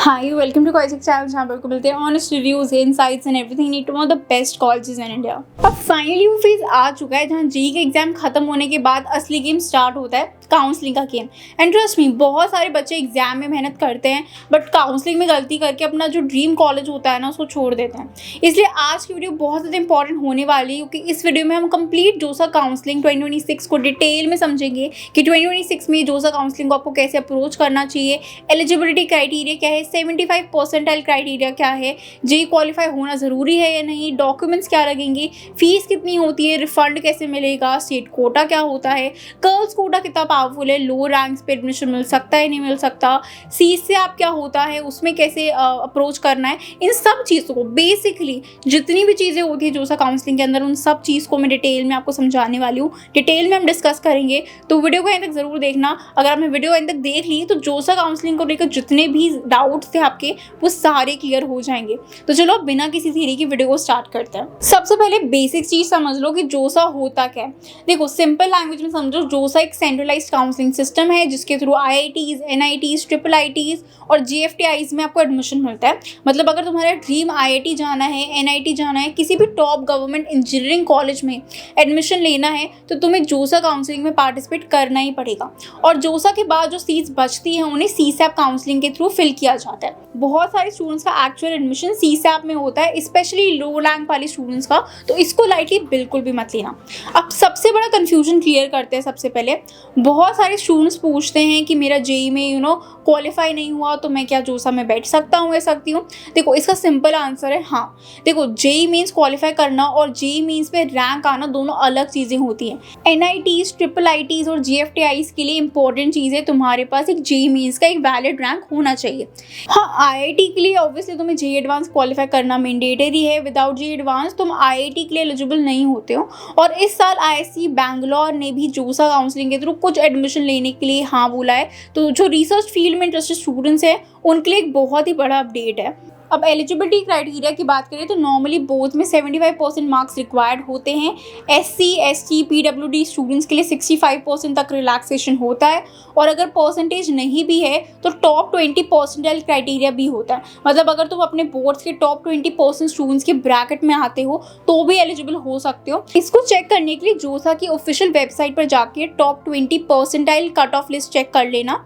Hi, welcome to Koisik Channel जहाँ पर आपको मिलते हैं honest reviews, insights and everything need to know the best colleges in India. अब फाइनली वो फेज आ चुका है जहाँ जेईई के एग्जाम खत्म होने के बाद असली गेम स्टार्ट होता है, काउंसलिंग का गेम। एंड ट्रस्ट मी, बहुत सारे बच्चे एग्जाम में मेहनत करते हैं बट काउंसलिंग में गलती करके अपना जो ड्रीम कॉलेज होता है ना उसको छोड़ देते हैं। इसलिए आज की वीडियो बहुत ज़्यादा इंपॉर्टेंट होने वाली है क्योंकि इस वीडियो में हम कंप्लीट जोसा काउंसलिंग 2026 को डिटेल में समझेंगे कि 2026 में जोसा काउंसलिंग को आपको कैसे अप्रोच करना चाहिए, एलिजिबिलिटी क्राइटेरिया क्या है, 75 परसेंटाइल क्राइटेरिया क्या है, जेईई क्वालिफाई होना ज़रूरी है या नहीं, डॉक्यूमेंट्स क्या लगेंगे, फीस कितनी होती है, रिफंड कैसे मिलेगा, स्टेट कोटा क्या होता है, गर्ल्स कोटा कितना पावरफुल है, लो रैंक्स पे एडमिशन मिल सकता है नहीं मिल सकता, सीट से आप क्या होता है, उसमें कैसे अप्रोच करना है। इन सब चीज़ों को बेसिकली जितनी भी चीज़ें होती है जोसा काउंसलिंग के अंदर उन सब चीज़ को मैं डिटेल में आपको समझाने वाली हूँ। डिटेल में हम डिस्कस करेंगे तो वीडियो को एंड तक ज़रूर देखना। अगर आपने वीडियो एंड तक देख ली तो जोसा काउंसलिंग को लेकर जितने भी डाउट्स थे आपके वो सारे क्लियर हो जाएंगे। तो चलो बिना किसी थ्योरी की वीडियो को स्टार्ट करते हैं। सबसे पहले बेसिक चीज़ समझ लो कि जोसा होता क्या है। देखो सिंपल लैंग्वेज में समझो, जोसा एक सेंट्रलाइज्ड काउंसलिंग सिस्टम है जिसके through IITs, NITs, triple ITs और जीएफटीआईज में आपको एडमिशन मिलता है। मतलब अगर तुम्हारा ड्रीम आईआईटी जाना है, एनआईटी जाना है, किसी भी टॉप गवर्नमेंट इंजीनियरिंग कॉलेज में एडमिशन लेना है तो तुम्हें जोसा काउंसलिंग में पार्टिसिपेट करना ही पड़ेगा। और जोसा के बाद जो सीट्स बचती हैं उन्हें सीसैप काउंसलिंग के थ्रू फिल किया जाता है। बहुत सारे स्टूडेंट्स का एक्चुअल एडमिशन सीसैप में होता है, स्पेशली लो रैंक वाले स्टूडेंट्स का, तो इसको लाइटली बिल्कुल भी मत लेना। अब सबसे बड़ा कंफ्यूजन क्लियर करते हैं। सबसे पहले बहुत सारे स्टूडेंट्स पूछते हैं कि मेरा जेईई में क्वालिफाई नहीं हुआ तो मैं क्या जोसा में बैठ सकता हूँ या सकती हूँ। देखो इसका सिंपल आंसर है हाँ। देखो जेईई मीन्स क्वालिफाई करना और जेईई मीन्स पे रैंक आना दोनों अलग चीज़ें होती हैं। एनआईटीज, ट्रिपल आईटीज और जीएफटीआईज के लिए इंपॉर्टेंट चीज़ है तुम्हारे पास एक जेईई मीन्स का एक वैलिड रैंक होना चाहिए। हाँ, आईआईटी के लिए ऑब्वियसली तुम्हें जेईई एडवांस क्वालिफाई करना मैंडेटरी है। विदाउट जेईई एडवांस तुम आईआईटी के लिए एलिजिबल नहीं होते हो। और इस साल आईआईएससी बैंगलोर ने भी जोसा काउंसलिंग के थ्रू कुछ एडमिशन लेने के लिए हाँ बोला है। तो जो रिसर्च फील्ड में इंटरेस्टेड स्टूडेंट्स हैं उनके लिए एक बहुत ही बड़ा अपडेट है। अब एलिजिबिलिटी क्राइटेरिया की बात करें तो नॉर्मली बोथ में 75% मार्क्स रिक्वायर्ड होते हैं। एससी, एसटी, पीडब्ल्यूडी स्टूडेंट्स के लिए 65% तक रिलैक्सेशन होता है। और अगर परसेंटेज नहीं भी है तो टॉप 20 परसेंटाइल क्राइटेरिया भी होता है। मतलब अगर तुम अपने बोर्ड्स के टॉप 20% स्टूडेंट्स के ब्रैकेट में आते हो तो भी एलिजिबल हो सकते हो। इसको चेक करने के लिए जोसा की ऑफिशियल वेबसाइट पर जाके top 20 percentile cut off list check कर लेना।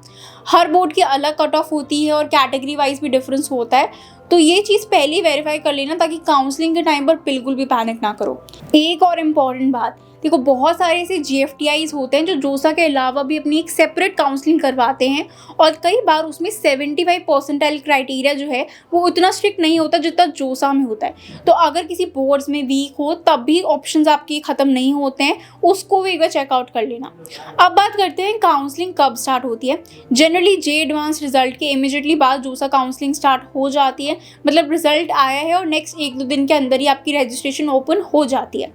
हर बोर्ड की अलग कट ऑफ होती है और कैटेगरी वाइज भी डिफरेंस होता है, तो ये चीज़ पहले वेरीफाई कर लेना ताकि काउंसलिंग के टाइम पर बिल्कुल भी पैनिक ना करो। एक और इम्पॉर्टेंट बात, देखो बहुत सारे ऐसे जीएफटीआईज होते हैं जो जोसा के अलावा भी अपनी एक सेपरेट काउंसलिंग करवाते हैं और कई बार उसमें 75 परसेंटाइल क्राइटेरिया जो है वो उतना स्ट्रिक्ट नहीं होता जितना जोसा में होता है। तो अगर किसी बोर्ड्स में वीक हो तब भी ऑप्शंस आपके ख़त्म नहीं होते हैं, उसको भी एक बार चेकआउट कर लेना। अब बात करते हैं काउंसलिंग कब स्टार्ट होती है। जनरली जेईई एडवांस रिजल्ट के इमीडिएटली बाद जोसा काउंसलिंग स्टार्ट हो जाती है। मतलब रिजल्ट आया है और नेक्स्ट 1-2 दिन के अंदर ही आपकी रजिस्ट्रेशन ओपन हो जाती है।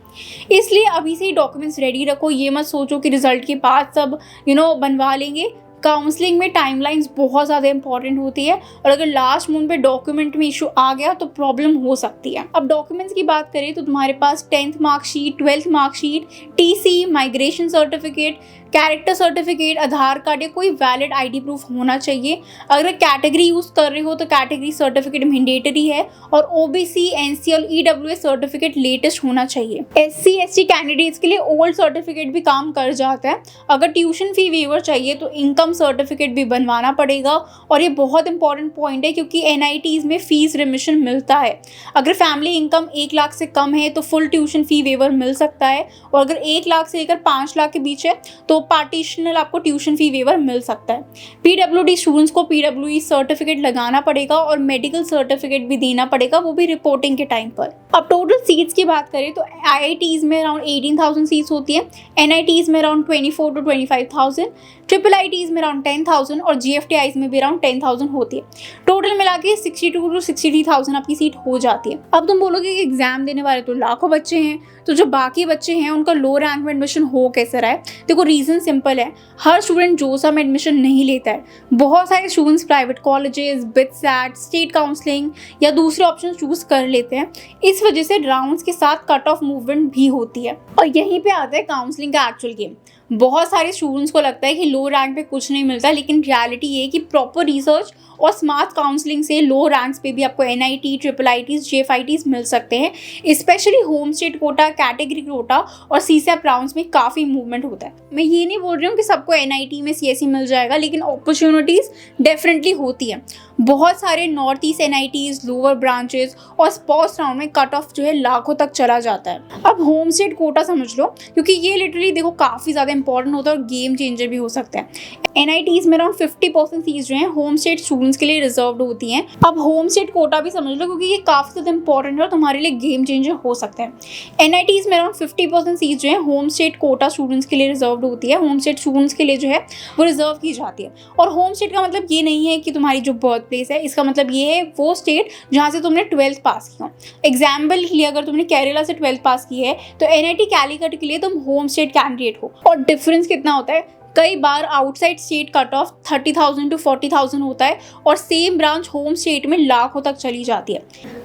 इसलिए अभी से डॉक्यूमेंट्स रेडी रखो। ये मत सोचो कि रिजल्ट के बाद सब बनवा लेंगे। काउंसलिंग में टाइमलाइंस बहुत ज़्यादा इंपॉर्टेंट होती है और अगर लास्ट मोमेंट पे डॉक्यूमेंट में इशू आ गया तो प्रॉब्लम हो सकती है। अब डॉक्यूमेंट्स की बात करें तो तुम्हारे पास 10th marksheet, 12th marksheet, TC, migration certificate, character certificate, Aadhaar card या कोई वैलिड आईडी प्रूफ होना चाहिए। अगर कैटेगरी यूज़ कर रहे हो तो कैटेगरी सर्टिफिकेट मैंडेटरी है और ओबीसी, एनसी और ईडब्ल्यूएस सर्टिफिकेट लेटेस्ट होना चाहिए। एससी, एसटी कैंडिडेट्स के लिए ओल्ड सर्टिफिकेट भी काम कर जाता है। अगर ट्यूशन फी वेवर चाहिए तो इनकम सर्टिफिकेट भी बनवाना पड़ेगा। और ये बहुत इंपॉर्टेंट पॉइंट है क्योंकि एनआईटीज में फीस रिमिशन मिलता है। अगर फैमिली इनकम 1 लाख से कम है तो फुल ट्यूशन फी वेवर मिल सकता है और अगर 1 लाख से लेकर 5 लाख के बीच है तो पार्टीशनल आपको ट्यूशन फी वेवर मिल सकता है। पीडब्ल्यूडी स्टूडेंट्स को पीडब्ल्यूई सर्टिफिकेट लगाना पड़ेगा और मेडिकल सर्टिफिकेट भी देना पड़ेगा, वो भी रिपोर्टिंग के टाइम पर। अब टोटल सीट्स की बात करें तो आईआईटीज में अराउंड 18,000 सीट्स होती है, एनआईटीज में अराउंड 24 to 25,000, ट्रिपल आईटीज में अराउंड 10,000 और जीएफटीआईज में भी अराउंड 10,000 होती है। टोटल मिला के 62 to 63,000 आपकी सीट हो जाती है। अब तुम बोलोगे कि एग्जाम देने वाले तो लाखों बच्चे हैं, तो जो बाकी बच्चे हैं उनका लो रैंक में एडमिशन हो कैसे रहा है। देखो रीज़न सिंपल है, हर स्टूडेंट जोसा में एडमिशन नहीं लेता है। बहुत सारे students private colleges, BITSAT, state counselling या दूसरे ऑप्शन चूज कर लेते हैं। इस वजह से राउंड्स के साथ कट ऑफ मूवमेंट भी होती है और यहीं पे आता है काउंसलिंग का एक्चुअल गेम। बहुत सारे स्टूडेंट्स को लगता है कि लो रैंक पे कुछ नहीं मिलता, लेकिन रियलिटी ये है कि प्रॉपर रिसर्च और स्मार्ट काउंसलिंग से लो रैंक्स पे भी आपको NIT, IIITs, JFITs मिल सकते हैं। Specially home state quota, category quota और CSAP राउंड्स में काफ़ी मूवमेंट होता है। मैं ये नहीं बोल रही हूँ कि सबको NIT में CSE मिल जाएगा, लेकिन अपॉर्चुनिटीज़ डेफिनेटली होती है। बहुत सारे north east NITs, lower branches और स्पोर्ट्स राउंड में कट ऑफ जो है लाखों तक चला जाता है। अब होम स्टेट कोटा समझ लो, क्योंकि ये लिटरली देखो काफ़ी ज़्यादा इंपॉर्टेंट होता है और गेम चेंजर भी हो सकता है। NITs में अराउंड 50% सीट्स जो हैं होम स्टेट स्टूडेंट्स के लिए रिजर्व्ड होती हैं। अब होम स्टेट कोटा भी समझ लो, क्योंकि ये काफ़ी ज़्यादा इंपॉर्टेंट है और तुम्हारे लिए गेम चेंजर हो सकता है। NITs में अराउंड 50% सीट्स जो है होम स्टेट कोटा स्टूडेंट्स के लिए रिजर्व्ड होती है। होम स्टेट स्टूडेंट्स के लिए जो है वो रिजर्व की जाती है। और होम स्टेट का मतलब ये नहीं है कि तुम्हारी जो बर्थ प्लेस है, इसका मतलब ये है वो स्टेट जहाँ से तुमने 12th पास किया हो। एग्जाम्पल के लिए अगर तुमने केरला से 12th पास की है तो NIT कैलीकट के लिए तुम होम स्टेट कैंडिडेट हो। और डिफरेंस कितना होता है, कई बार outside state cut off 30,000 to 40,000 होता है और सेम ब्रांच होम स्टेट में लाखों तक चली जाती है।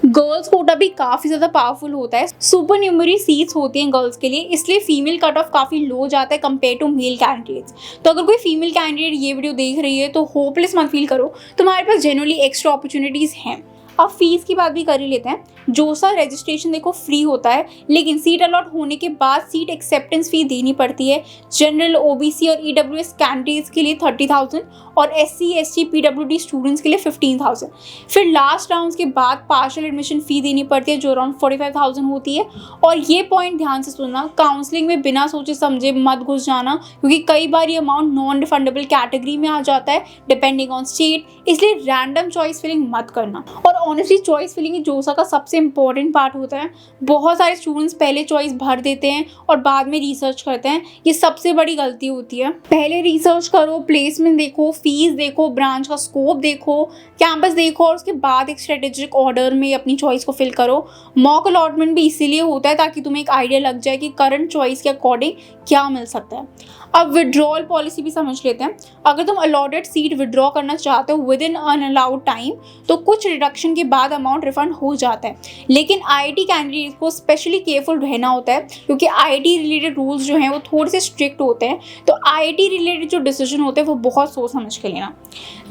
गर्ल्स कोटा भी काफ़ी ज़्यादा पावरफुल होता है। सुपर न्यूमरी सीट्स होती हैं गर्ल्स के लिए, इसलिए फीमेल कट ऑफ काफ़ी लो जाता है कंपेयर टू मेल कैंडिडेट्स। तो अगर कोई फीमेल कैंडिडेट ये वीडियो देख रही है तो होपलेस मत फील करो, तुम्हारे पास जेन्युइनली एक्स्ट्रा अपॉर्चुनिटीज़ हैं। अब फीस की बात भी कर ही लेते हैं। जोसा रजिस्ट्रेशन देखो फ्री होता है, लेकिन सीट अलॉट होने के बाद सीट एक्सेप्टेंस फी देनी पड़ती है। जनरल, OBC और EWS कैंडिडेट्स के लिए 30,000 और SC, ST, PWD स्टूडेंट्स के लिए 15,000। फिर लास्ट राउंड्स के बाद पार्शियल एडमिशन फ़ी देनी पड़ती है जो अराउंड 45,000 होती है। और ये पॉइंट ध्यान से सुनना, काउंसलिंग में बिना सोचे समझे मत घुस जाना, क्योंकि कई बार ये अमाउंट नॉन रिफंडेबल कैटेगरी में आ जाता है डिपेंडिंग ऑन स्टेट, इसलिए रैंडम चॉइस फिलिंग मत करना। और ऑनेस्टली चॉइस फिलिंग ही जोसा का सबसे इंपॉर्टेंट पार्ट होता है। बहुत सारे स्टूडेंट्स पहले चॉइस भर देते हैं और बाद में रिसर्च करते हैं, ये सबसे बड़ी गलती होती है। पहले रिसर्च करो, प्लेसमेंट देखो, फीस देखो, ब्रांच का स्कोप देखो, कैंपस देखो और उसके बाद एक स्ट्रेटेजिक ऑर्डर में अपनी चॉइस को फिल करो। मॉक अलॉटमेंट भी इसीलिए होता है ताकि तुम्हें एक आइडिया लग जाए कि करंट चॉइस के अकॉर्डिंग क्या मिल सकता है। अब विड्रॉल पॉलिसी भी समझ लेते हैं। अगर तुम अलॉटेड सीट विड्रॉ करना चाहते हो विद इन अनअलाउड टाइम तो कुछ रिडक्शन के बाद अमाउंट रिफंड हो जाता है, लेकिन IIT कैंडिडेट को स्पेशली केयरफुल रहना होता है, क्योंकि IIT रिलेटेड रूल्स जो हैं वो थोड़े से स्ट्रिक्ट होते हैं। तो IIT रिलेटेड जो डिसीजन होते हैं वो बहुत सोच समझ के लेना।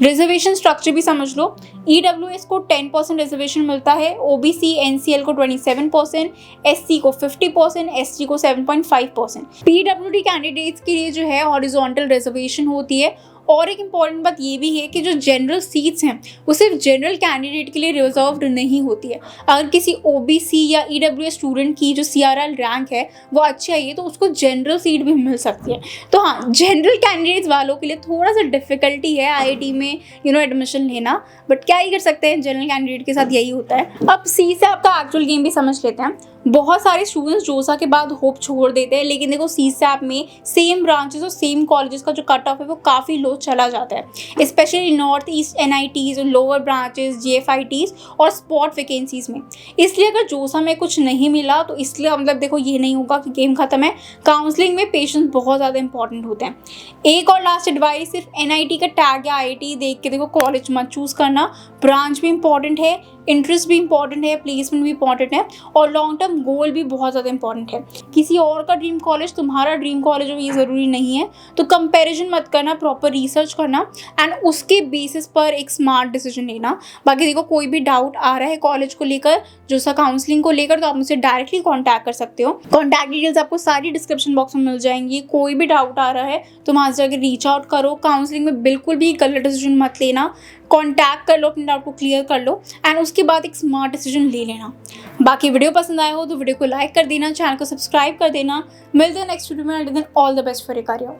रिजर्वेशन स्ट्रक्चर भी समझ लो। EWS को 10% रिजर्वेशन मिलता है, OBC NCL को 27%, SC को 50%, ST को 7.5%। PWD कैंडिडेट्स के लिए जो है हॉरिजॉन्टल रिजर्वेशन होती है। और एक इम्पॉर्टेंट बात ये भी है कि जो जनरल सीट्स हैं वो सिर्फ जनरल कैंडिडेट के लिए रिजर्व्ड नहीं होती है। अगर किसी OBC या EWS स्टूडेंट की जो CRL रैंक है वो अच्छी आई है तो उसको जनरल सीट भी मिल सकती है। तो हाँ, जनरल कैंडिडेट्स वालों के लिए थोड़ा सा डिफिकल्टी है IIT में एडमिशन लेना, बट क्या ही कर सकते हैं, जनरल कैंडिडेट के साथ यही होता है। अब CSAP का एक्चुअल गेम भी समझ लेते हैं। बहुत सारे स्टूडेंट्स जोसा के बाद होप छोड़ देते हैं, लेकिन देखो CSAP में सेम ब्रांचेस और सेम कॉलेजेस का जो कट ऑफ है वो काफ़ी लो चला जाता है, स्पेशली नॉर्थ ईस्ट NITs और लोअर ब्रांचेस, JFITs और स्पॉट वैकेंसीज में। इसलिए अगर जोसा में कुछ नहीं मिला तो इसलिए मतलब देखो ये नहीं होगा कि गेम खत्म है। काउंसलिंग में पेशेंस बहुत ज़्यादा इंपॉर्टेंट होते हैं। एक और लास्ट एडवाइस, सिर्फ NIT का टैग या IIT देख के देखो कॉलेज मत चूज़ करना। ब्रांच भी इंपॉर्टेंट है, इंटरेस्ट भी इंपॉर्टेंट है, प्लेसमेंट भी इंपॉर्टेंट है और लॉन्ग टर्म गोल भी बहुत ज़्यादा इंपॉर्टेंट है। किसी और का ड्रीम कॉलेज तुम्हारा ड्रीम कॉलेज हो ये ज़रूरी नहीं है, तो कंपैरिजन मत करना, प्रॉपर रिसर्च करना एंड उसके बेसिस पर एक स्मार्ट डिसीजन लेना। बाकी देखो कोई भी डाउट आ रहा है कॉलेज को लेकर, जोसा काउंसलिंग को लेकर, तो आप मुझसे डायरेक्टली कॉन्टैक्ट कर सकते हो। कॉन्टैक्ट डिटेल्स आपको सारी डिस्क्रिप्शन बॉक्स में मिल जाएंगी। कोई भी डाउट आ रहा है तो वहाँ से जाकर रीच आउट करो। काउंसलिंग में बिल्कुल भी गलत डिसीजन मत लेना, कॉन्टैक्ट कर लो, अपने डाउट को क्लियर कर लो एंड उसके बाद एक स्मार्ट डिसीजन ले लेना। बाकी वीडियो पसंद आया हो तो वीडियो को लाइक कर देना, चैनल को सब्सक्राइब कर देना। मिलते हैं नेक्स्ट वीडियो में। All the best for your career.